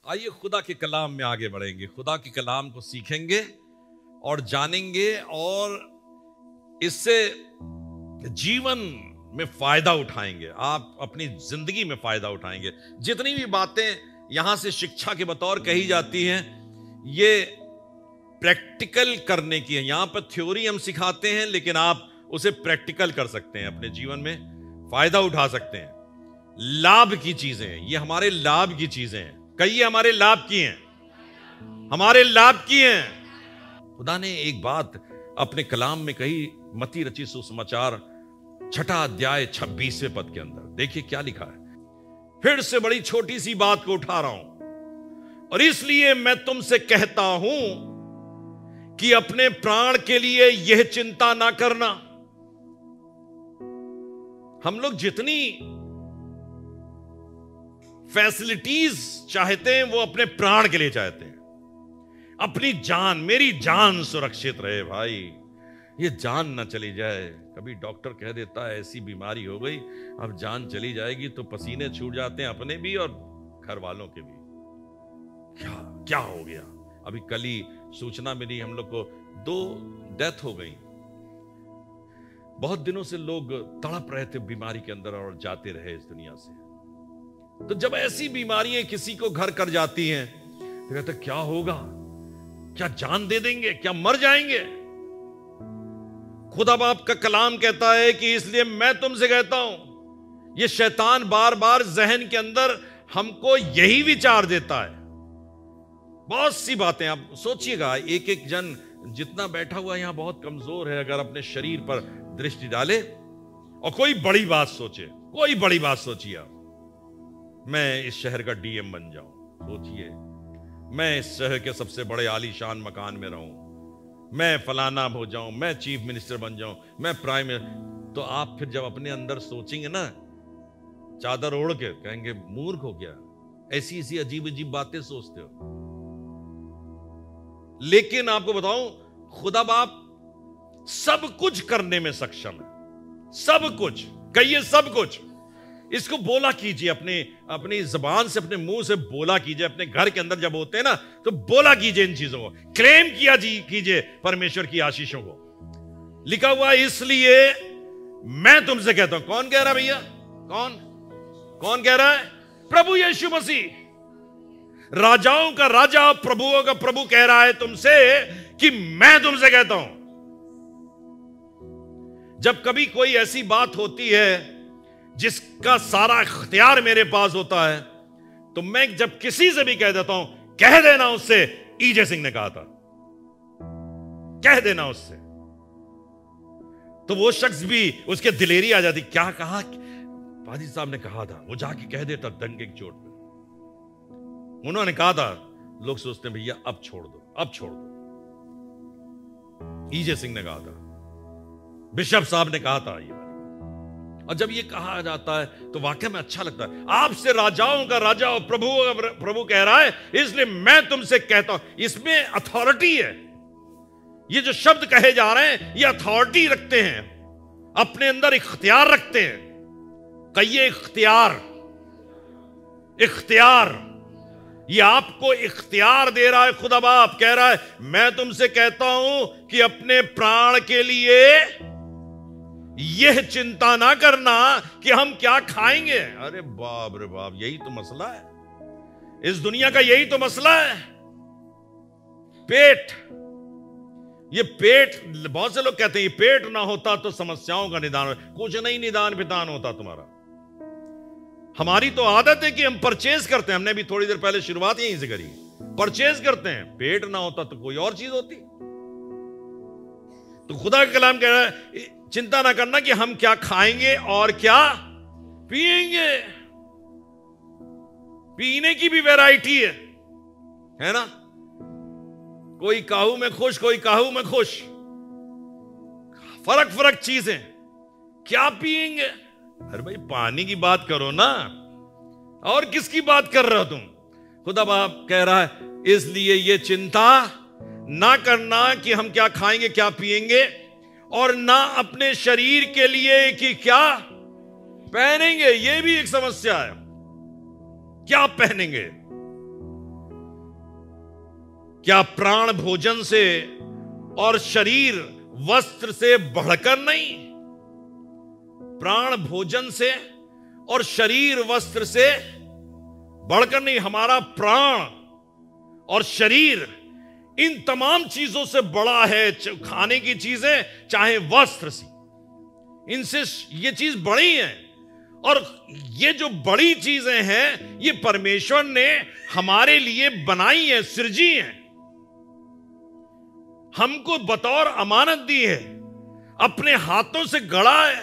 आइए खुदा के कलाम में आगे बढ़ेंगे, खुदा के कलाम को सीखेंगे और जानेंगे और इससे जीवन में फायदा उठाएंगे। आप अपनी जिंदगी में फायदा उठाएंगे। जितनी भी बातें यहां से शिक्षा के बतौर कही जाती हैं, ये प्रैक्टिकल करने की है। यहां पर थ्योरी हम सिखाते हैं, लेकिन आप उसे प्रैक्टिकल कर सकते हैं, अपने जीवन में फायदा उठा सकते हैं। लाभ की चीजें हैं, ये हमारे लाभ की चीजें हैं। कहिए हमारे लाभ की हैं, हमारे लाभ की हैं। खुदा ने एक बात अपने कलाम में कही, मत्ती रचित सुसमाचार 6 अध्याय 26वें पद के अंदर। देखिए क्या लिखा है। फिर से बड़ी छोटी सी बात को उठा रहा हूं, और इसलिए मैं तुमसे कहता हूं कि अपने प्राण के लिए यह चिंता ना करना। हम लोग जितनी फैसिलिटीज चाहते हैं वो अपने प्राण के लिए चाहते हैं। अपनी जान, मेरी जान सुरक्षित रहे भाई, ये जान ना चली जाए। कभी डॉक्टर कह देता है ऐसी बीमारी हो गई, अब जान चली जाएगी, तो पसीने छूट जाते हैं अपने भी और घर वालों के भी। क्या क्या हो गया? अभी कल ही सूचना मिली, हम लोग को 2 डेथ हो गई। बहुत दिनों से लोग तड़प रहे थे बीमारी के अंदर और जाते रहे इस दुनिया से। तो जब ऐसी बीमारियां किसी को घर कर जाती हैं तो कहते क्या होगा? क्या जान दे देंगे? क्या मर जाएंगे? खुदा बाप का कलाम कहता है कि इसलिए मैं तुमसे कहता हूं। ये शैतान बार बार जहन के अंदर हमको यही विचार देता है। बहुत सी बातें आप सोचिएगा, एक एक जन जितना बैठा हुआ यहां बहुत कमजोर है। अगर अपने शरीर पर दृष्टि डाले और कोई बड़ी बात सोचे, कोई बड़ी बात सोचिए आप, मैं इस शहर का डीएम बन जाऊं, सोचिए, मैं इस शहर के सबसे बड़े आलीशान मकान में रहूं, मैं फलाना हो जाऊं, मैं चीफ मिनिस्टर बन जाऊं, मैं प्राइम मिनिस्टर। तो आप फिर जब अपने अंदर सोचेंगे ना, चादर ओढ़ के कहेंगे मूर्ख हो गया, ऐसी ऐसी अजीब अजीब बातें सोचते हो। लेकिन आपको बताऊं, खुदा बाप सब कुछ करने में सक्षम है। सब कुछ, कहिए सब कुछ। इसको बोला कीजिए, अपनी जबान से, अपने मुंह से बोला कीजिए। अपने घर के अंदर जब होते हैं ना, तो बोला कीजिए इन चीजों को, क्लेम किया कीजिए परमेश्वर की आशीषों को। लिखा हुआ इसलिए मैं तुमसे कहता हूं। कौन कह रहा है भैया? कौन कह रहा है? प्रभु यीशु मसीह, राजाओं का राजा, प्रभुओं का प्रभु कह रहा है तुमसे कि मैं तुमसे कहता हूं। जब कभी कोई ऐसी बात होती है जिसका सारा इख्तियार मेरे पास होता है, तो मैं जब किसी से भी कह देता हूं, कह देना उससे, ईजे सिंह ने कहा था, कह देना उससे, तो वो शख्स भी, उसके दिलेरी आ जाती। क्या कहा? पाजी साहब ने कहा था। वो जाके कह देता डंके की चोट पे, उन्होंने कहा था। लोग सोचते हैं भैया अब छोड़ दो, अब छोड़ दो। ईजे सिंह ने कहा था, बिशप साहब ने कहा था ये। और जब ये कहा जाता है तो वाकई में अच्छा लगता है। आपसे राजाओं का राजा और प्रभुओं का प्रभु कह रहा है, इसलिए मैं तुमसे कहता हूं। इसमें अथॉरिटी है। ये जो शब्द कहे जा रहे हैं, ये अथॉरिटी रखते हैं, अपने अंदर इख्तियार रखते हैं। कहिए इख्तियार, इख्तियार। ये आपको इख्तियार दे रहा है खुदा बाप। कह रहा है मैं तुमसे कहता हूं कि अपने प्राण के लिए यह चिंता ना करना कि हम क्या खाएंगे। अरे बाप रे बाप, यही तो मसला है इस दुनिया का, यही तो मसला है। पेट, ये पेट, बहुत से लोग कहते हैं ये पेट ना होता तो समस्याओं का निदान। कुछ नहीं निदान विदान होता तुम्हारा। हमारी तो आदत है कि हम परचेज करते हैं। हमने भी थोड़ी देर पहले शुरुआत यहीं से करी, परचेज करते हैं। पेट ना होता तो कोई और चीज होती। तो खुदा का कलाम कह रहा है चिंता ना करना कि हम क्या खाएंगे और क्या पिएंगे। पीने की भी वैरायटी है ना? कोई काहू में खुश, कोई काहू में खुश, फर्क फर्क चीजें। क्या पिएंगे? अरे भाई पानी की बात करो ना, और किसकी बात कर रहे हो तुम? खुदा बाप कह रहा है इसलिए ये चिंता ना करना कि हम क्या खाएंगे क्या पिएंगे, और ना अपने शरीर के लिए कि क्या पहनेंगे। यह भी एक समस्या है, क्या पहनेंगे। क्या प्राण भोजन से और शरीर वस्त्र से बढ़कर नहीं? प्राण भोजन से और शरीर वस्त्र से बढ़कर नहीं। हमारा प्राण और शरीर इन तमाम चीजों से बड़ा है। खाने की चीजें चाहे वस्त्र से, इनसे ये चीज बड़ी है। और ये जो बड़ी चीजें हैं ये परमेश्वर ने हमारे लिए बनाई है, सृजी है, हमको बतौर अमानत दी है, अपने हाथों से गढ़ा है।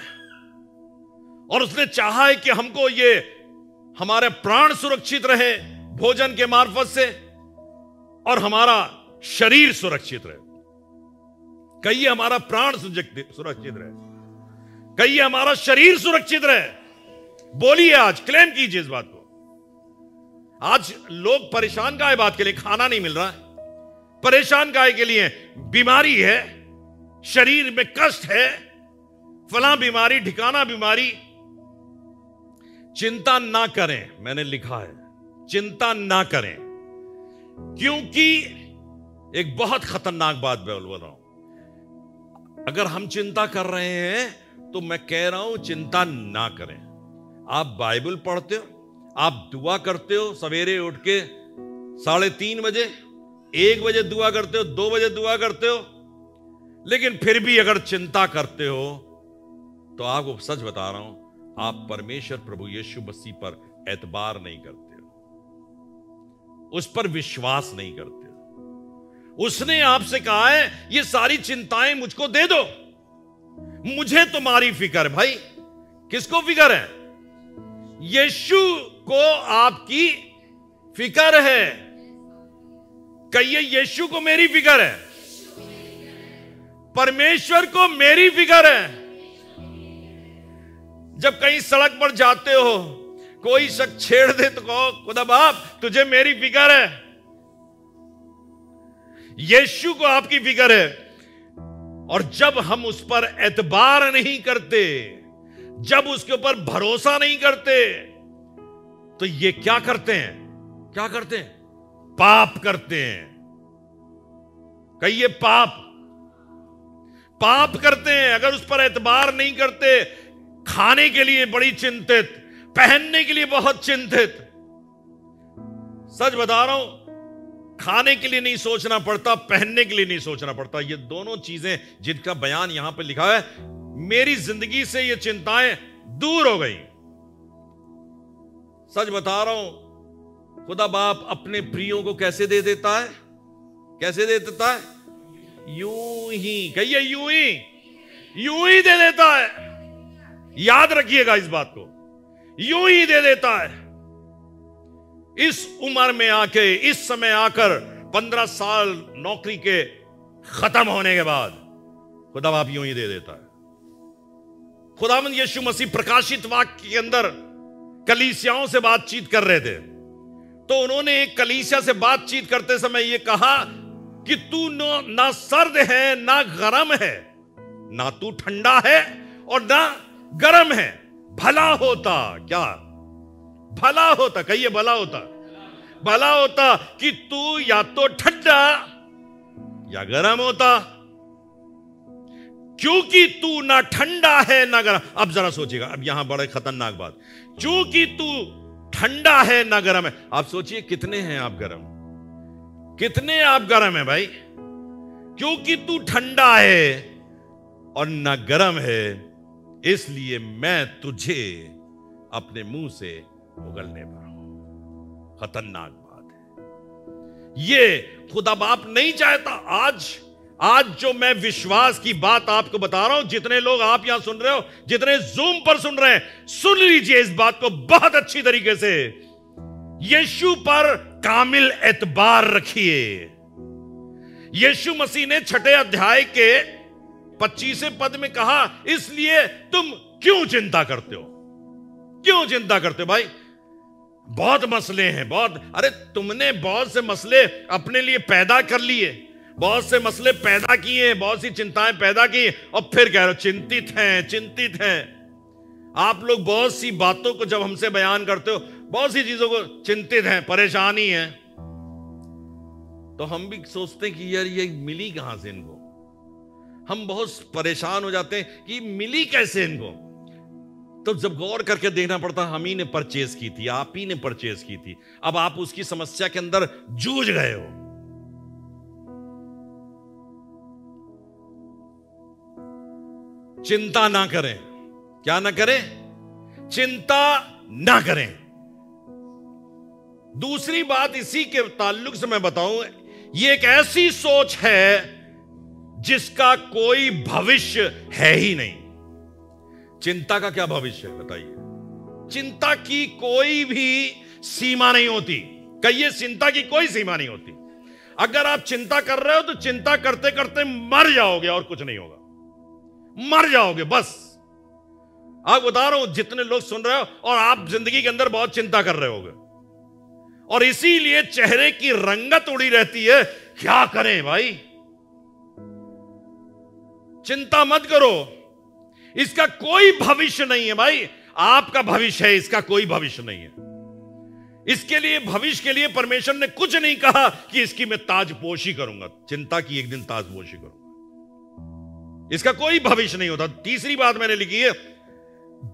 और उसने चाहा है कि हमको ये हमारे प्राण सुरक्षित रहे भोजन के मार्फत से, और हमारा शरीर सुरक्षित रहे। कहिए हमारा प्राण सुरक्षित रहे, कहिए हमारा शरीर सुरक्षित रहे। बोलिए, आज क्लेम कीजिए इस बात को। आज लोग परेशान काहे बात के लिए? खाना नहीं मिल रहा है। परेशान काहे के लिए? बीमारी है, शरीर में कष्ट है, फलां बीमारी, ठिकाना बीमारी। चिंता ना करें, मैंने लिखा है, चिंता ना करें, क्योंकि एक बहुत खतरनाक बात बोल रहा हूं। अगर हम चिंता कर रहे हैं तो मैं कह रहा हूं चिंता ना करें। आप बाइबल पढ़ते हो, आप दुआ करते हो, सवेरे उठ के 3:30 बजे, 1 बजे दुआ करते हो, 2 बजे दुआ करते हो, लेकिन फिर भी अगर चिंता करते हो तो आपको सच बता रहा हूं, आप परमेश्वर प्रभु यीशु मसीह पर एतबार नहीं करते हो, उस पर विश्वास नहीं करते हो। उसने आपसे कहा है ये सारी चिंताएं मुझको दे दो, मुझे तुम्हारी फिक्र है। भाई किसको फिक्र है? यीशु को आपकी फिक्र है। कहिए, यीशु को मेरी फिक्र है, परमेश्वर को मेरी फिक्र है। जब कहीं सड़क पर जाते हो, कोई शख्स छेड़ दे तो कहो, खुदा बाप तुझे मेरी फिक्र है। यीशु को आपकी फिक्र है। और जब हम उस पर एतबार नहीं करते, जब उसके ऊपर भरोसा नहीं करते, तो ये क्या करते हैं? क्या करते हैं? पाप करते हैं। कहिए, पाप करते हैं। अगर उस पर एतबार नहीं करते, खाने के लिए बड़ी चिंतित, पहनने के लिए बहुत चिंतित। सच बता रहा हूं, खाने के लिए नहीं सोचना पड़ता, पहनने के लिए नहीं सोचना पड़ता। ये दोनों चीजें जिनका बयान यहां पे लिखा है, मेरी जिंदगी से ये चिंताएं दूर हो गई। सच बता रहा हूं, खुदा बाप अपने प्रियों को कैसे दे देता है? कैसे दे देता है? यूं ही। कहिए, यूं ही दे देता है। याद रखिएगा इस बात को, यूं ही दे देता है। इस उम्र में आके, इस समय आकर, 15 साल नौकरी के खत्म होने के बाद खुदा बाप यूं ही दे देता है। खुदावंद यीशु मसीह प्रकाशित वाक्य के अंदर कलीसियाओं से बातचीत कर रहे थे, तो उन्होंने एक कलीसिया से बातचीत करते समय यह कहा कि तू ना सर्द है ना गर्म है, ना तू ठंडा है और ना गर्म है। भला होता, क्या भला होता? कहिए, भला होता। भला होता कि तू या तो ठंडा या गर्म होता, क्योंकि तू ना ठंडा है ना गर्म। अब जरा सोचिएगा, अब यहां बड़े खतरनाक बात, क्योंकि तू ठंडा है ना गर्म है। आप सोचिए, कितने हैं आप गर्म? कितने आप गर्म है भाई? क्योंकि तू ठंडा है और ना गर्म है, इसलिए मैं तुझे अपने मुंह से उगलने पर हूं। खतरनाक बात है ये। खुदा बाप नहीं चाहता। आज जो मैं विश्वास की बात आपको बता रहा हूं, जितने लोग आप यहां सुन रहे हो, जितने जूम पर सुन रहे हैं, सुन लीजिए इस बात को बहुत अच्छी तरीके से। यीशु पर कामिल एतबार रखिए। यीशु मसीह ने 6 अध्याय के 25वें पद में कहा, इसलिए तुम क्यों चिंता करते हो? क्यों चिंता करते हो भाई? बहुत मसले हैं, बहुत। अरे तुमने बहुत से मसले अपने लिए पैदा कर लिए, बहुत से मसले पैदा किए, बहुत सी चिंताएं पैदा की, और फिर कह रहे हो चिंतित हैं, चिंतित हैं। आप लोग बहुत सी बातों को जब हमसे बयान करते हो, बहुत सी चीजों को चिंतित हैं, परेशानी है। तो हम भी सोचते हैं कि यार ये मिली कहां से इनको। हम बहुत परेशान हो जाते हैं कि मिली कैसे इनको। तो जब गौर करके देखना पड़ता, हम ही ने परचेज की थी, आप ही ने परचेज की थी। अब आप उसकी समस्या के अंदर जूझ गए हो। चिंता ना करें। क्या ना करें? चिंता ना करें। दूसरी बात इसी के ताल्लुक से मैं बताऊं, ये एक ऐसी सोच है जिसका कोई भविष्य है ही नहीं। चिंता का क्या भविष्य है बताइए? चिंता की कोई भी सीमा नहीं होती। कहिए, चिंता की कोई सीमा नहीं होती। अगर आप चिंता कर रहे हो तो चिंता करते करते मर जाओगे और कुछ नहीं होगा। मर जाओगे बस। आप बता रहा हूं, जितने लोग सुन रहे हो और आप जिंदगी के अंदर बहुत चिंता कर रहे होगे और इसीलिए चेहरे की रंगत उड़ी रहती है। क्या करें भाई? चिंता मत करो, इसका कोई भविष्य नहीं है भाई। आपका भविष्य है, इसका कोई भविष्य नहीं है। इसके लिए, भविष्य के लिए परमेश्वर ने कुछ नहीं कहा कि इसकी मैं ताजपोशी करूंगा, चिंता की एक दिन ताजपोशी करूंगा। इसका कोई भविष्य नहीं होता। तीसरी बात मैंने लिखी है,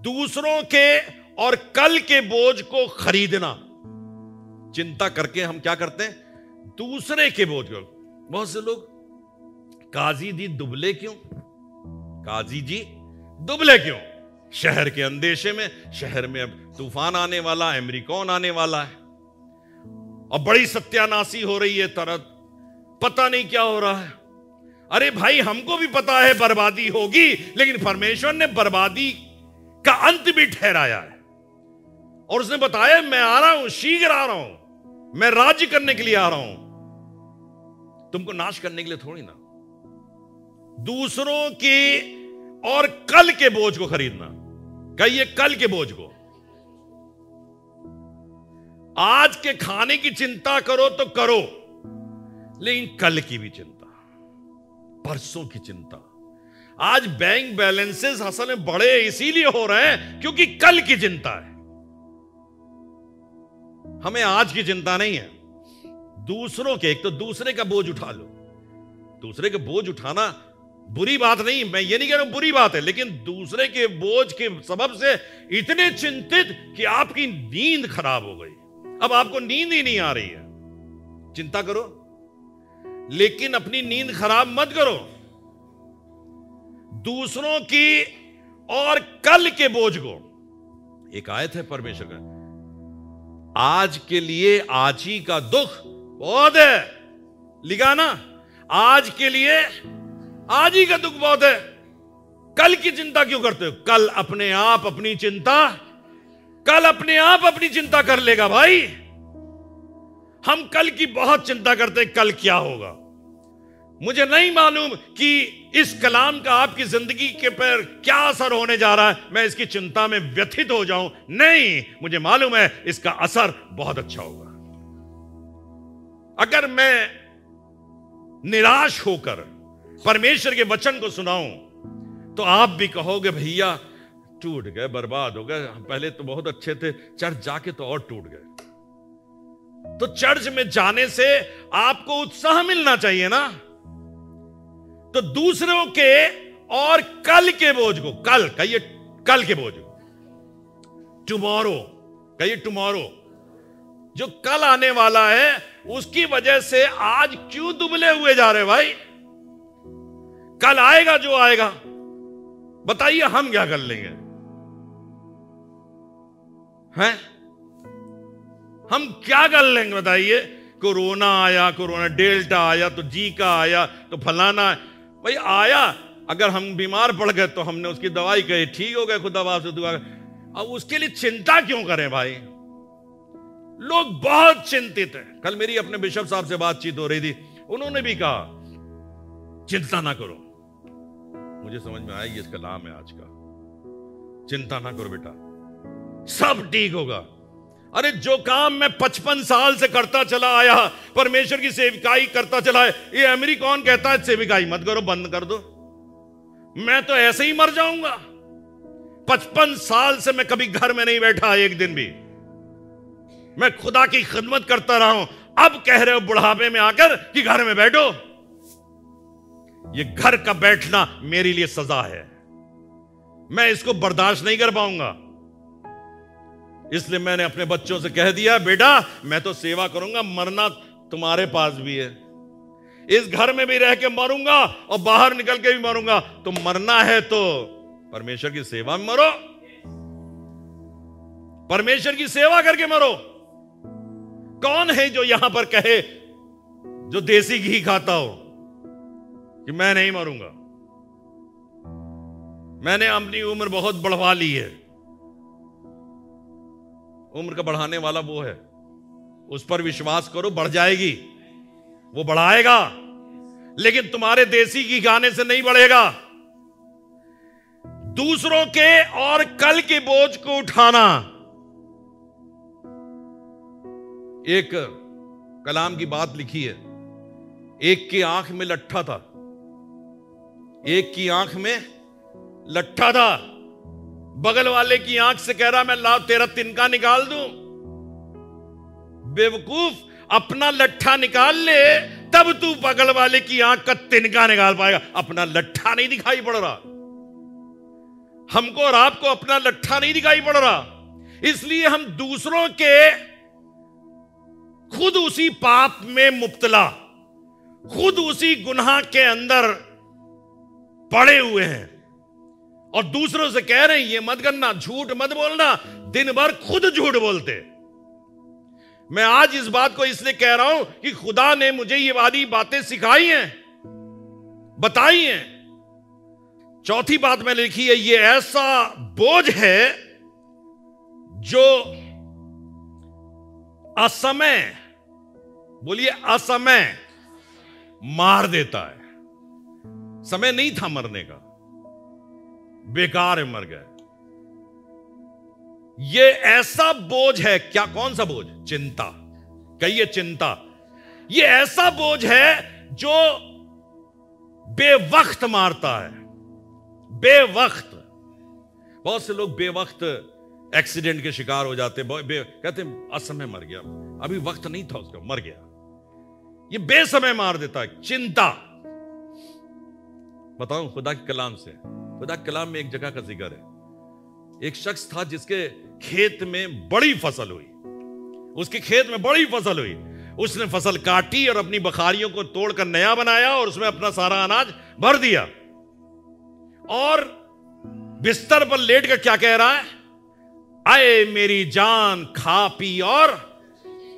दूसरों के और कल के बोझ को खरीदना। चिंता करके हम क्या करते हैं? दूसरे के बोझ को। बहुत से लोग, काजी जी दुबले क्यों? काजी जी दुबले क्यों? शहर के अंदेशे में, शहर में अब तूफान आने वाला है, अमेरिकन आने वाला है और बड़ी सत्यानाशी हो रही है, तरह पता नहीं क्या हो रहा है। अरे भाई, हमको भी पता है बर्बादी होगी, लेकिन परमेश्वर ने बर्बादी का अंत भी ठहराया है और उसने बताया, मैं आ रहा हूं, शीघ्र आ रहा हूं, मैं राज्य करने के लिए आ रहा हूं, तुमको नाश करने के लिए थोड़ी ना। दूसरों के और कल के बोझ को खरीदना। कहिए, कल के बोझ को। आज के खाने की चिंता करो तो करो, लेकिन कल की भी चिंता, परसों की चिंता। आज बैंक बैलेंसेस असल में बड़े इसीलिए हो रहे हैं क्योंकि कल की चिंता है। हमें आज की चिंता नहीं है। दूसरों के, एक तो दूसरे का बोझ उठा लो। दूसरे के बोझ उठाना बुरी बात नहीं, मैं ये नहीं कह रहा हूं बुरी बात है, लेकिन दूसरे के बोझ के सबब से इतने चिंतित कि आपकी नींद खराब हो गई। अब आपको नींद ही नहीं आ रही है। चिंता करो, लेकिन अपनी नींद खराब मत करो। दूसरों की और कल के बोझ को। एक आयत है परमेश्वर का, आज के लिए आज ही का दुख बहुत है। लिखा ना, आज के लिए आज ही का दुख बहुत है। कल की चिंता क्यों करते हो? कल अपने आप अपनी चिंता, कल अपने आप अपनी चिंता कर लेगा भाई। हम कल की बहुत चिंता करते हैं, कल क्या होगा। मुझे नहीं मालूम कि इस कलाम का आपकी जिंदगी के पर क्या असर होने जा रहा है, मैं इसकी चिंता में व्यथित हो जाऊं, नहीं, मुझे मालूम है इसका असर बहुत अच्छा होगा। अगर मैं निराश होकर परमेश्वर के वचन को सुनाऊं तो आप भी कहोगे, भैया टूट गए, बर्बाद हो गए, पहले तो बहुत अच्छे थे, चर्च जाके तो और टूट गए। तो चर्च में जाने से आपको उत्साह मिलना चाहिए ना। तो दूसरों के और कल के बोझ को, कल कहिए, कल के बोझ को, टुमारो कहिए, टुमारो, जो कल आने वाला है उसकी वजह से आज क्यों दुबले हुए जा रहे भाई? कल आएगा जो आएगा, बताइए हम क्या कर लेंगे? हैं? हम क्या कर लेंगे बताइए? कोरोना आया, कोरोना डेल्टा आया, तो जीका आया, तो फलाना भाई आया। अगर हम बीमार पड़ गए तो हमने उसकी दवाई कही, ठीक हो गए, खुदा बाप से दुआ। अब उसके लिए चिंता क्यों करें भाई? लोग बहुत चिंतित हैं। कल मेरी अपने बिशप साहब से बातचीत हो रही थी, उन्होंने भी कहा चिंता ना करो। मुझे समझ में आया, ये इसका नाम है आज का, चिंता ना करो बेटा, सब ठीक होगा। अरे जो काम मैं 55 साल से करता चला आया, परमेश्वर की सेविकाई करता चला है, ये अमेरिकन कहता है सेविकाई मत करो, बंद कर दो, मैं तो ऐसे ही मर जाऊंगा। 55 साल से मैं कभी घर में नहीं बैठा एक दिन भी, मैं खुदा की खिदमत करता रहा हूं, अब कह रहे हो बुढ़ापे में आकर कि घर में बैठो। ये घर का बैठना मेरे लिए सजा है, मैं इसको बर्दाश्त नहीं कर पाऊंगा। इसलिए मैंने अपने बच्चों से कह दिया, बेटा मैं तो सेवा करूंगा, मरना तुम्हारे पास भी है। इस घर में भी रह के मरूंगा और बाहर निकल के भी मरूंगा। तो मरना है तो परमेश्वर की सेवा में मरो, परमेश्वर की सेवा करके मरो। कौन है जो यहां पर कहे, जो देसी घी खाता हो, कि मैं नहीं मरूंगा, मैंने अपनी उम्र बहुत बढ़वा ली है। उम्र का बढ़ाने वाला वो है, उस पर विश्वास करो, बढ़ जाएगी, वो बढ़ाएगा, लेकिन तुम्हारे देसी घी खाने से नहीं बढ़ेगा। दूसरों के और कल के बोझ को उठाना। एक कलाम की बात लिखी है, एक की आंख में लट्ठा था, एक की आंख में लट्ठा था, बगल वाले की आंख से कह रहा मैं ला तेरा तिनका निकाल दूं। बेवकूफ, अपना लट्ठा निकाल ले तब तू बगल वाले की आंख का तिनका निकाल पाएगा। अपना लट्ठा नहीं दिखाई पड़ रहा, हमको और आपको अपना लट्ठा नहीं दिखाई पड़ रहा, इसलिए हम दूसरों के खुद उसी पाप में मुब्तला, खुद उसी गुनाह के अंदर पड़े हुए हैं और दूसरों से कह रहे हैं ये मत करना, झूठ मत बोलना, दिन भर खुद झूठ बोलते। मैं आज इस बात को इसलिए कह रहा हूं कि खुदा ने मुझे ये वाली बातें सिखाई हैं, बताई हैं। चौथी बात मैंने लिखी है, ये ऐसा बोझ है जो असमय, बोलिए असमय, मार देता है। समय नहीं था मरने का, बेकार मर गए। ये ऐसा बोझ है, क्या कौन सा बोझ? चिंता। कहिए चिंता। ये ऐसा बोझ है जो बेवक्त मारता है, बेवक्त। बहुत से लोग बेवक्त एक्सीडेंट के शिकार हो जाते, कहते असमय मर गया, अभी वक्त नहीं था उसका, मर गया। ये बेसमय मार देता है, चिंता। बताऊं खुदा के कलाम से, खुदा के कलाम में एक जगह का जिक्र है। एक शख्स था जिसके खेत में बड़ी फसल हुई, उसके खेत में बड़ी फसल हुई। उसने फसल काटी और अपनी बखारियों को तोड़कर नया बनाया और उसमें अपना सारा अनाज भर दिया और बिस्तर पर लेट कर क्या कह रहा है? आए मेरी जान, खा पी और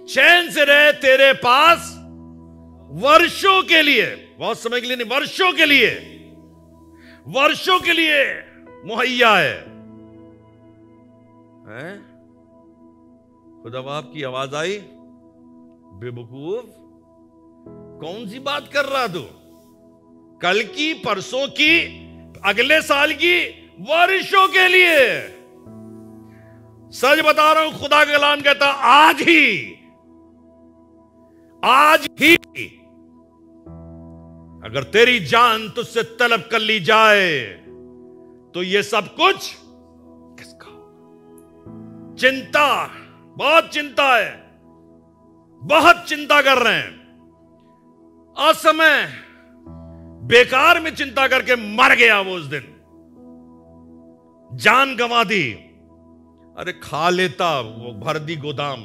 चैन से रहे, तेरे पास वर्षों के लिए, बहुत समय के लिए नहीं, वर्षों के लिए, वर्षों के लिए मुहैया है। खुदा बाप की आवाज आई, बेवकूफ कौन सी बात कर रहा तू? कल की, परसों की, अगले साल की, वर्षों के लिए। सच बता रहा हूं, खुदा का कलाम कहता आज ही, आज ही अगर तेरी जान तुझसे तलब कर ली जाए तो ये सब कुछ किसका? चिंता, बहुत चिंता है, बहुत चिंता कर रहे हैं, असमय, बेकार में चिंता करके मर गया वो उस दिन, जान गंवा दी। अरे खा लेता, वो भर दी गोदाम,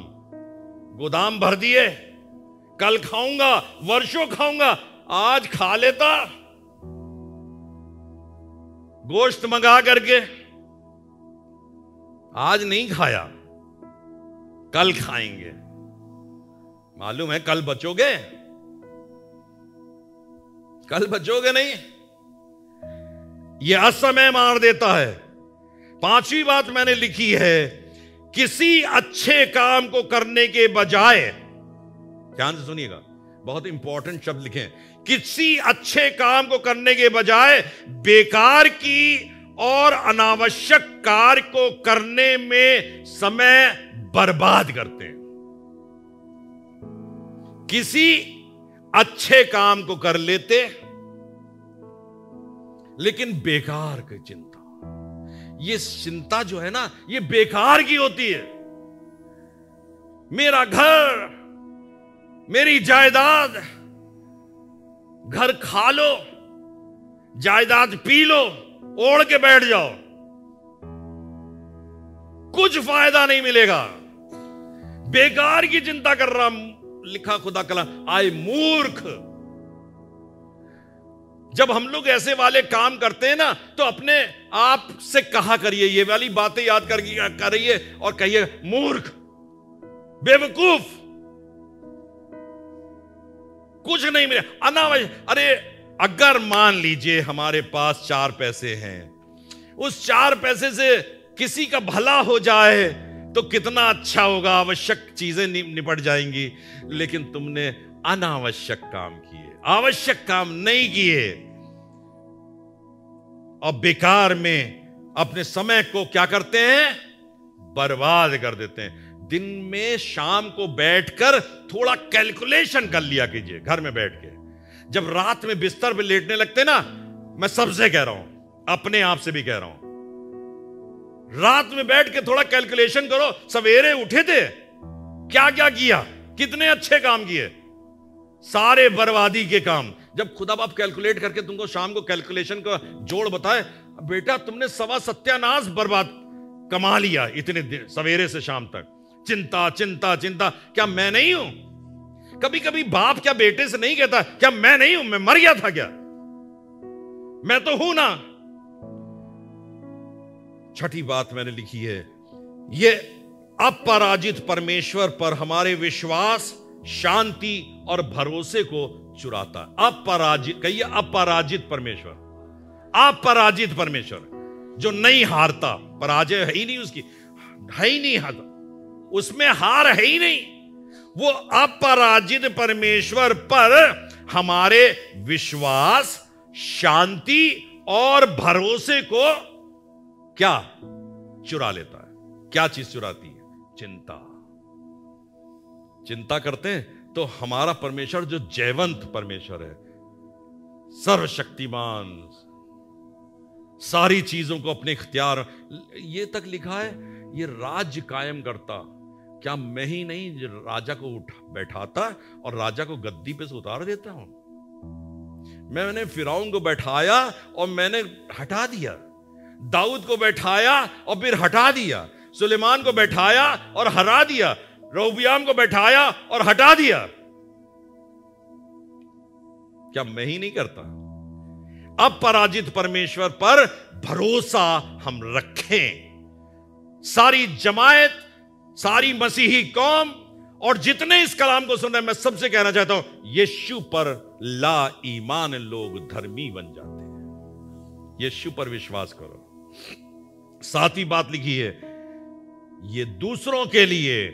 गोदाम भर दिए, कल खाऊंगा, वर्षों खाऊंगा, आज खा लेता, गोश्त मंगा करके। आज नहीं खाया, कल खाएंगे। मालूम है कल बचोगे, कल बचोगे नहीं। यह असमय मार देता है। पांचवी बात मैंने लिखी है, किसी अच्छे काम को करने के बजाय, ध्यान से सुनिएगा, बहुत इंपॉर्टेंट शब्द लिखे, किसी अच्छे काम को करने के बजाय बेकार की और अनावश्यक कार्य को करने में समय बर्बाद करते हैं। किसी अच्छे काम को कर लेते लेकिन बेकार की चिंता, ये चिंता जो है ना, ये बेकार की होती है। मेरा घर, मेरी जायदाद, घर खा लो, जायदाद पी लो, ओढ़ के बैठ जाओ, कुछ फायदा नहीं मिलेगा। बेकार की चिंता कर रहा। लिखा खुदा कला, आए मूर्ख। जब हम लोग ऐसे वाले काम करते हैं ना, तो अपने आप से कहा करिए, ये वाली बातें याद करिए और कहिए मूर्ख, बेवकूफ, कुछ नहीं मिले, अनावश्यक। अरे अगर मान लीजिए हमारे पास 4 पैसे हैं, उस 4 पैसे से किसी का भला हो जाए तो कितना अच्छा होगा, आवश्यक चीजें निपट जाएंगी। लेकिन तुमने अनावश्यक काम किए, आवश्यक काम नहीं किए, और बेकार में अपने समय को क्या करते हैं, बर्बाद कर देते हैं। दिन में शाम को बैठकर थोड़ा कैलकुलेशन कर लिया कीजिए घर में बैठ के। जब रात में बिस्तर पे लेटने लगते ना, मैं सबसे कह रहा हूं, अपने आप से भी कह रहा हूं, रात में बैठ के थोड़ा कैलकुलेशन करो। सवेरे उठे थे, क्या क्या किया, कितने अच्छे काम किए, सारे बर्बादी के काम। जब खुदा बाप कैलकुलेट करके तुमको शाम को कैलकुलेशन का जोड़ बताए, बेटा तुमने सवा सत्यानाश बर्बाद कमा लिया इतने दिन, सवेरे से शाम तक चिंता चिंता चिंता। क्या मैं नहीं हूं? कभी कभी बाप क्या बेटे से नहीं कहता, क्या मैं नहीं हूं, मैं मर गया था क्या, मैं तो हूं ना। छठी बात मैंने लिखी है, ये अपराजित परमेश्वर पर हमारे विश्वास, शांति और भरोसे को चुराता है। अपराजित, कहिए अपराजित परमेश्वर, अपराजित परमेश्वर जो नहीं हारता, पराजय है ही नहीं उसकी, है ही नहीं हारता, उसमें हार है ही नहीं। वो अपराजित परमेश्वर पर हमारे विश्वास, शांति और भरोसे को क्या चुरा लेता है। क्या चीज चुराती है? चिंता। चिंता करते हैं तो हमारा परमेश्वर जो जयवंत परमेश्वर है, सर्वशक्तिमान, सारी चीजों को अपने इख्तियार, ये तक लिखा है ये राज्य कायम करता। क्या मैं ही नहीं राजा को बैठाता और राजा को गद्दी पे से उतार देता हूं? मैंने फिरौन को बैठाया और मैंने हटा दिया, दाऊद को बैठाया और फिर हटा दिया, सुलेमान को बैठाया और हरा दिया, रोबियाम को बैठाया और हटा दिया। क्या मैं ही नहीं करता? अब पराजित परमेश्वर पर भरोसा हम रखें। सारी जमायत, सारी मसीही कौम और जितने इस कलाम को सुन रहे हैं, मैं सबसे कहना चाहता हूं, यीशु पर ला ईमान लोग धर्मी बन जाते हैं। यीशु पर विश्वास करो। सातवीं बात लिखी है, ये दूसरों के लिए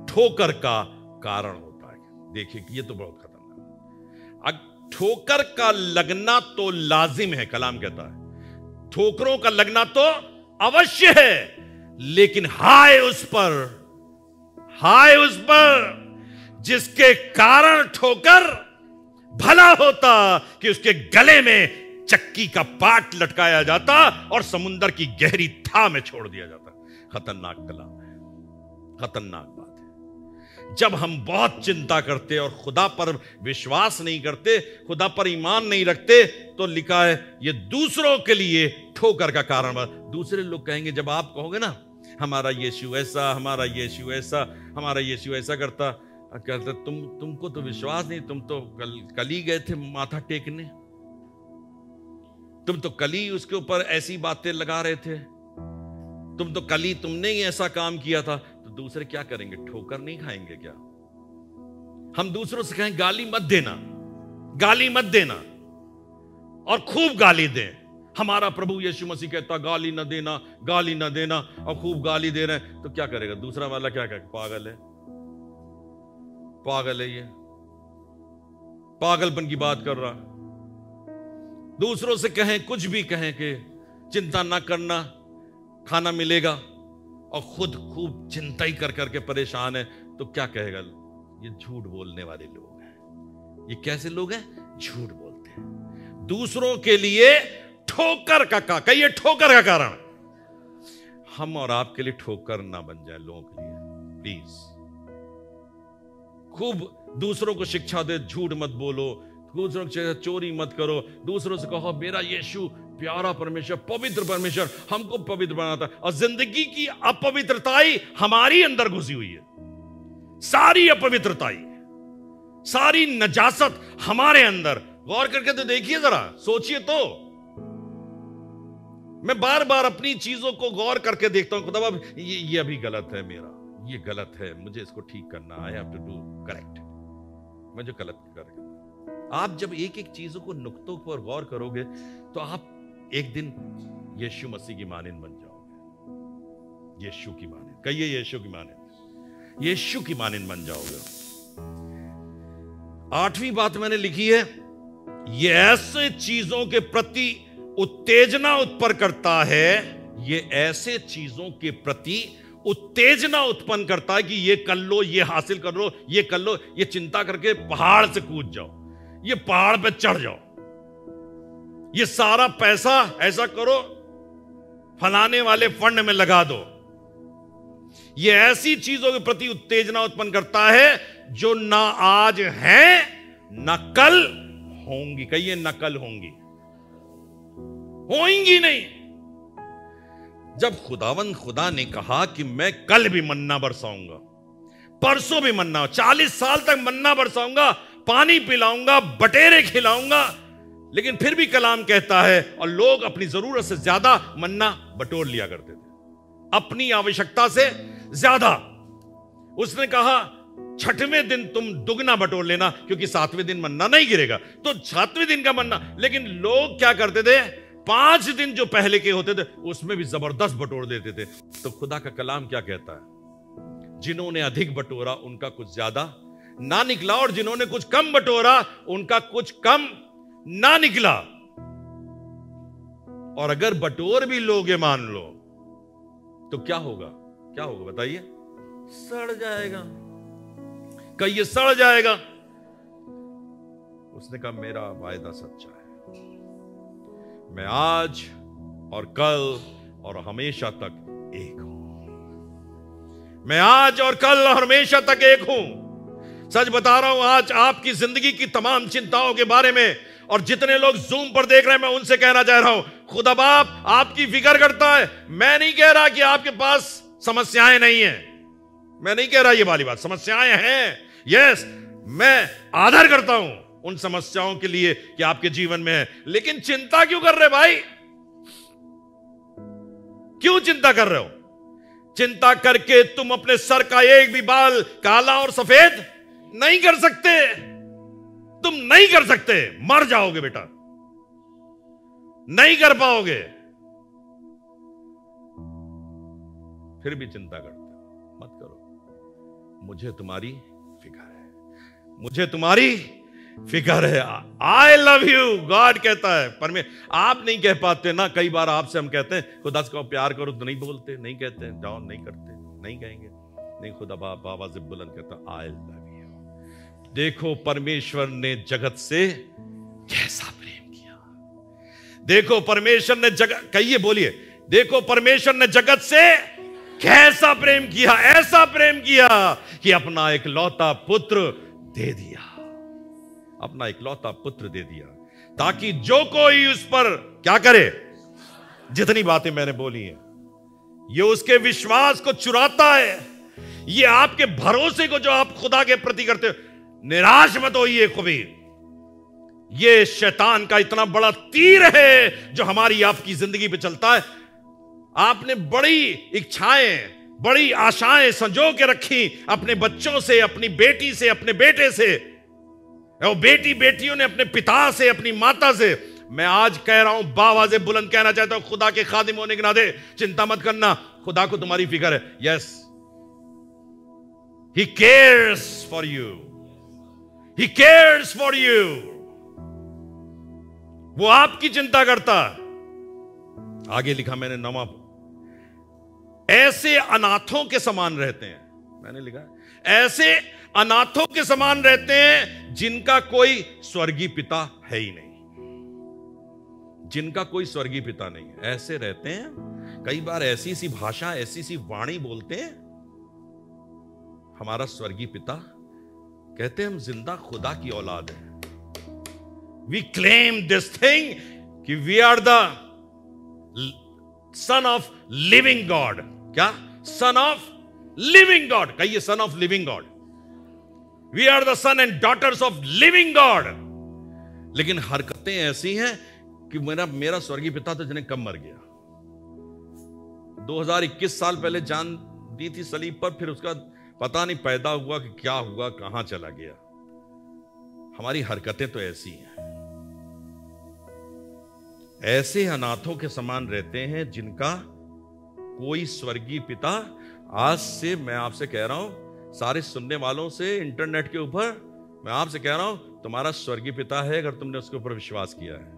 ठोकर का कारण होता है। देखिए ये तो बहुत खतरनाक है। ठोकर का लगना तो लाजिम है, कलाम कहता है ठोकरों का लगना तो अवश्य है, लेकिन हाय उस पर जिसके कारण ठोकर भला होता कि उसके गले में चक्की का पाट लटकाया जाता और समुंदर की गहरी था में छोड़ दिया जाता। खतरनाक कलाम है, खतरनाक बात है। जब हम बहुत चिंता करते और खुदा पर विश्वास नहीं करते, खुदा पर ईमान नहीं रखते, तो लिखा है ये दूसरों के लिए ठोकर का कारण बना। दूसरे लोग कहेंगे, जब आप कहोगे ना हमारा यीशु ऐसा, हमारा यीशु ऐसा, हमारा यीशु ऐसा करता, कहते तुमको तो विश्वास नहीं, तुम तो कल ही गए थे माथा टेकने, तुम तो कल ही उसके ऊपर ऐसी बातें लगा रहे थे, तुम तो कल ही तुमने ही ऐसा काम किया था। तो दूसरे क्या करेंगे? ठोकर नहीं खाएंगे क्या? हम दूसरों से कहें गाली मत देना, गाली मत देना, और खूब गाली दें। हमारा प्रभु यीशु मसीह कहता गाली न देना, गाली न देना, और खूब गाली दे रहे हैं, तो क्या करेगा दूसरा वाला? क्या कहेगा? पागल है, पागल है, ये पागलपन की बात कर रहा। दूसरों से कहें, कुछ भी कहें कि चिंता ना करना, खाना मिलेगा, और खुद खूब चिंता ही कर करके परेशान है, तो क्या कहेगा? ये झूठ बोलने वाले लोग हैं। ये कैसे लोग हैं? झूठ बोलते हैं। दूसरों के लिए ठोकर का कहिए ठोकर का कारण। हम और आपके लिए ठोकर ना बन जाए लोगों के लिए, प्लीज। खूब दूसरों को शिक्षा दे, झूठ मत बोलो, दूसरों से चोरी मत करो, दूसरों से कहो मेरा यीशु प्यारा परमेश्वर, पवित्र परमेश्वर हमको पवित्र बनाता है, और जिंदगी की अपवित्रताई हमारी अंदर घुसी हुई है। सारी अपवित्रताई, सारी नजासत हमारे अंदर। गौर करके तो देखिए, जरा सोचिए तो। मैं बार बार अपनी चीजों को गौर करके देखता हूं, खुदा बाब ये अभी गलत है, मेरा ये गलत है, मुझे इसको ठीक करना, I have to do correct, मैं जो गलत कर। आप जब एक एक चीजों को नुक्तों पर गौर करोगे तो आप एक दिन यीशु मसीह की मानिंद बन जाओगे। यीशु की मानिंद, कहिए यीशु की मानिंद, यीशु की मानिंद बन जाओगे। 8वीं बात मैंने लिखी है, ये ऐसे चीजों के प्रति उत्तेजना उत्पन्न करता है, ये ऐसे चीजों के प्रति उत्तेजना उत्पन्न करता है कि ये कर लो, ये हासिल कर लो, ये कर लो, ये चिंता करके पहाड़ से कूद जाओ, ये पहाड़ पे चढ़ जाओ, ये सारा पैसा ऐसा करो, फलाने वाले फंड में लगा दो। ये ऐसी चीजों के प्रति उत्तेजना उत्पन्न करता है जो ना आज है ना कल होंगी। कहिए ना कल होंगी, होंगी नहीं। जब खुदा ने कहा कि मैं कल भी मन्ना बरसाऊंगा, परसों भी मन्ना, 40 साल तक मन्ना बरसाऊंगा, पानी पिलाऊंगा, बटेरे खिलाऊंगा, लेकिन फिर भी कलाम कहता है, और लोग अपनी जरूरत से ज्यादा मन्ना बटोर लिया करते थे, अपनी आवश्यकता से ज्यादा। उसने कहा 6वें दिन तुम दुगना बटोर लेना, क्योंकि 7वें दिन मन्ना नहीं गिरेगा, तो 7वें दिन का मन्ना। लेकिन लोग क्या करते थे, 5 दिन जो पहले के होते थे उसमें भी जबरदस्त बटोर देते थे। तो खुदा का कलाम क्या कहता है, जिन्होंने अधिक बटोरा उनका कुछ ज्यादा ना निकला, और जिन्होंने कुछ कम बटोरा उनका कुछ कम ना निकला। और अगर बटोर भी लोगे मान लो, तो क्या होगा, क्या होगा बताइए, सड़ जाएगा। कहिए सड़ जाएगा। उसने कहा मेरा वायदा सच्चा है, मैं आज और कल और हमेशा तक एक हूं। मैं आज और कल और हमेशा तक एक हूं। सच बता रहा हूं, आज आपकी जिंदगी की तमाम चिंताओं के बारे में, और जितने लोग जूम पर देख रहे हैं, मैं उनसे कहना चाह रहा हूं, खुदा बाप आपकी फिक्र करता है। मैं नहीं कह रहा कि आपके पास समस्याएं नहीं है, मैं नहीं कह रहा ये वाली बात, समस्याएं हैं, यस, मैं आदर करता हूं उन समस्याओं के लिए कि आपके जीवन में है। लेकिन चिंता क्यों कर रहे भाई, क्यों चिंता कर रहे हो? चिंता करके तुम अपने सर का एक भी बाल काला और सफेद नहीं कर सकते, तुम नहीं कर सकते, मर जाओगे बेटा, नहीं कर पाओगे। फिर भी चिंता करते हो, मत करो। मुझे तुम्हारी फिक्र है, मुझे तुम्हारी फिक्र है। आई लव यू, गॉड कहता है। पर आप नहीं कह पाते ना, कई बार आपसे हम कहते हैं खुदा को प्यार करो, तो नहीं बोलते, नहीं कहते, जाओ नहीं करते, नहीं कहेंगे, नहीं। खुदा बाप आवाज बुलंद कहता आई लव यू। देखो परमेश्वर ने जगत से कैसा प्रेम किया, देखो परमेश्वर ने जगत, कहिए बोलिए, देखो परमेश्वर ने जगत से कैसा प्रेम किया, ऐसा प्रेम किया कि अपना इकलौता पुत्र दे दिया, अपना इकलौता पुत्र दे दिया, ताकि जो कोई उस पर क्या करे। जितनी बातें मैंने बोली हैं, ये उसके विश्वास को चुराता है, ये आपके भरोसे को जो आप खुदा के प्रति करते हो। निराश मत होइए कभी, ये शैतान का इतना बड़ा तीर है जो हमारी आपकी जिंदगी पे चलता है। आपने बड़ी इच्छाएं, बड़ी आशाएं संजो के रखी अपने बच्चों से, अपनी बेटी से, अपने बेटे से, और बेटियों ने अपने पिता से, अपनी माता से। मैं आज कह रहा हूं, बावाज़े बुलंद कहना चाहता हूं, खुदा के खादिम होने के नाते चिंता मत करना, खुदा को तुम्हारी फिक्र है। Yes, he cares for you, he cares for you. वो आपकी चिंता करता। आगे लिखा मैंने 9वां, ऐसे अनाथों के समान रहते हैं। मैंने लिखा ऐसे अनाथों के समान रहते हैं जिनका कोई स्वर्गीय पिता है ही नहीं, जिनका कोई स्वर्गीय पिता नहीं है, ऐसे रहते हैं। कई बार ऐसी सी भाषा, ऐसी सी वाणी बोलते हैं, हमारा स्वर्गीय पिता कहते हैं हम जिंदा खुदा की औलाद हैं। वी क्लेम दिस थिंग कि we are the son of living God. क्या? Son of living God. कहिए, son of living God. We are the son and daughters of living God. लेकिन हरकतें ऐसी हैं कि मेरा स्वर्गीय पिता तो जिन्हें कब मर गया। 2021 साल पहले जान दी थी सलीब पर, फिर उसका पता नहीं पैदा हुआ कि क्या हुआ, कहां चला गया। हमारी हरकतें तो ऐसी हैं। ऐसे अनाथों के समान रहते हैं जिनका कोई स्वर्गीय पिता, आज से मैं आपसे कह रहा हूं, सारे सुनने वालों से इंटरनेट के ऊपर मैं आपसे कह रहा हूं, तुम्हारा स्वर्गीय पिता है। अगर तुमने उसके ऊपर विश्वास किया है,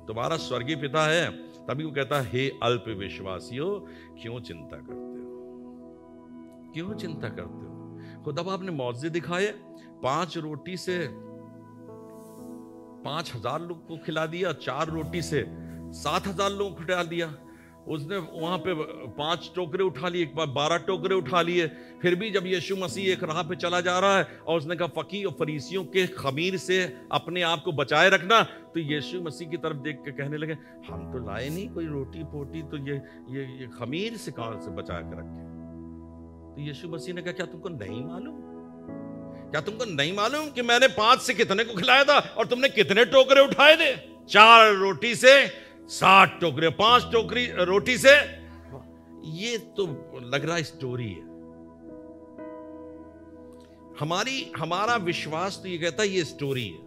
तुम्हारा स्वर्गीय पिता है। तभी वो कहता है, हे अल्प विश्वासियों, क्यों चिंता करते हो? क्यों चिंता करते हो? खुदा बाप ने मौजे दिखाए। 5 रोटी से 5000 लोग को खिला दिया, 4 रोटी से 7000 लोगों को खिला दिया। उसने वहां पे 5 टोकरे उठा लिए, एक बार 12 टोकरे उठा लिए। फिर भी जब यीशु मसीह एक राह पे चला जा रहा है और उसने कहा, फकीह और फरीसियों के खमीर से अपने आप को बचाए रखना, तो यीशु मसीह की तरफ देख के कहने लगे, हम तो लाए नहीं कोई रोटी पोटी, तो ये खमीर से कहां से बचा के रखे? तो यीशु मसीह ने कहा, क्या तुमको नहीं मालूम? क्या तुमको नहीं मालूम कि मैंने 5 से कितने को खिलाया था और तुमने कितने टोकरे उठाए थे? 4 रोटी से 60 टोकरे, 5 टोकरी रोटी से। ये तो लग रहा स्टोरी है। हमारा विश्वास तो ये कहता है ये स्टोरी है।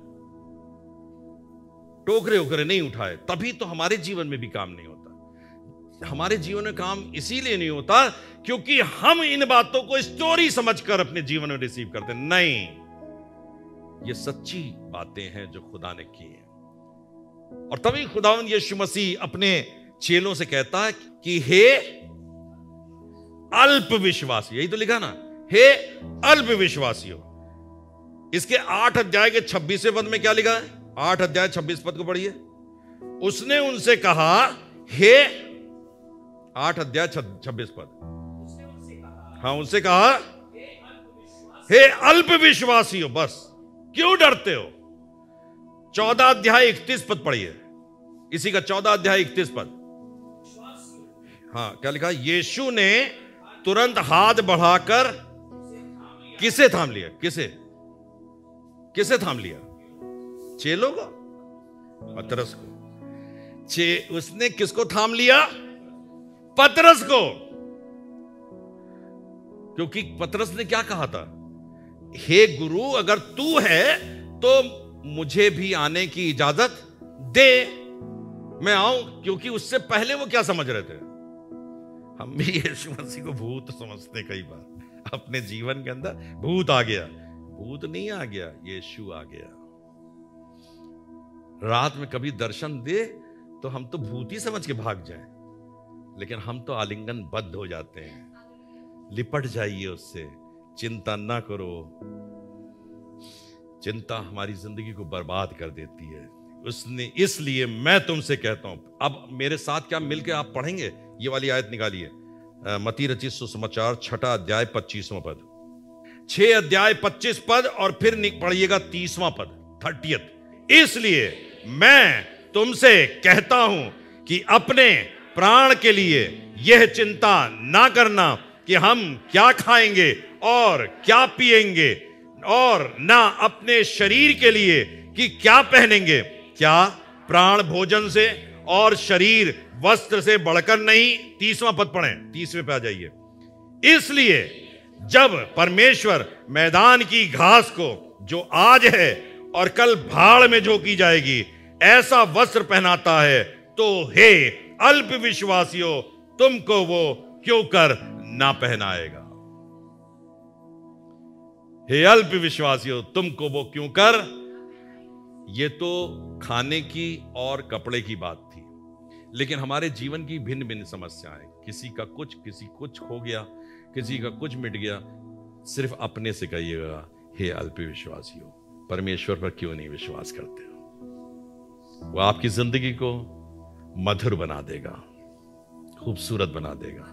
टोकरे ओकरे नहीं उठाए, तभी तो हमारे जीवन में भी काम नहीं होता। हमारे जीवन में काम इसीलिए नहीं होता क्योंकि हम इन बातों को स्टोरी समझकर अपने जीवन में रिसीव करते। नहीं, ये सच्ची बातें हैं जो खुदा ने की हैं। और तभी खुदावंद यीशु मसीह अपने चेलों से कहता है कि हे अल्प विश्वासी, यही तो लिखा ना, हे अल्प विश्वासियों। इसके 8 अध्याय के 26वें पद में क्या लिखा है? 8 अध्याय 26 पद को पढ़िए। उसने उनसे कहा, हे 8 अध्याय 26 पद, हाँ, उनसे कहा, हे अल्प विश्वासियों, बस क्यों डरते हो? 14 अध्याय 31 पद पढ़िए, इसी का 14 अध्याय 31 पद। हाँ, क्या लिखा? यीशु ने तुरंत हाथ बढ़ाकर किसे थाम लिया? किसे थाम लिया? चेलों को, पतरस को। उसने किसको थाम लिया? पतरस को। क्योंकि पतरस ने क्या कहा था? हे गुरु, अगर तू है तो मुझे भी आने की इजाजत दे, मैं आऊं। क्योंकि उससे पहले वो क्या समझ रहे थे? हम भी यीशु मसीह को भूत समझते कई बार अपने जीवन के अंदर। भूत आ गया, भूत नहीं आ गया, यीशु आ गया। रात में कभी दर्शन दे तो हम तो भूत ही समझ के भाग जाएं, लेकिन हम तो आलिंगन बद्ध हो जाते हैं। लिपट जाइए उससे, चिंता ना करो। चिंता हमारी जिंदगी को बर्बाद कर देती है। इसलिए मैं तुमसे कहता हूं, अब मेरे साथ क्या मिलकर आप पढ़ेंगे? ये वाली आयत निकालिए, मत्ती रचित सुसमाचार 6 अध्याय 25वां पद, 6 अध्याय 25 पद, और फिर पढ़िएगा 30वां पद, 30th। इसलिए मैं तुमसे कहता हूं कि अपने प्राण के लिए यह चिंता ना करना कि हम क्या खाएंगे और क्या पिएंगे, और ना अपने शरीर के लिए कि क्या पहनेंगे। क्या प्राण भोजन से और शरीर वस्त्र से बढ़कर नहीं? 30वां पद पढ़ें, 30वें पे आ जाइए। इसलिए जब परमेश्वर मैदान की घास को, जो आज है और कल भाड़ में झोंकी जाएगी, ऐसा वस्त्र पहनाता है, तो हे अल्प विश्वासियों, तुमको वो क्यों कर ना पहनाएगा? हे अल्प विश्वासियों, तुमको वो क्यों कर। ये तो खाने की और कपड़े की बात थी, लेकिन हमारे जीवन की भिन्न भिन्न समस्याएं, किसी का कुछ खो गया, किसी का कुछ मिट गया। सिर्फ अपने से कहिएगा, हे अल्प विश्वासियों, परमेश्वर पर क्यों नहीं विश्वास करते हो? वो आपकी जिंदगी को मधुर बना देगा, खूबसूरत बना देगा।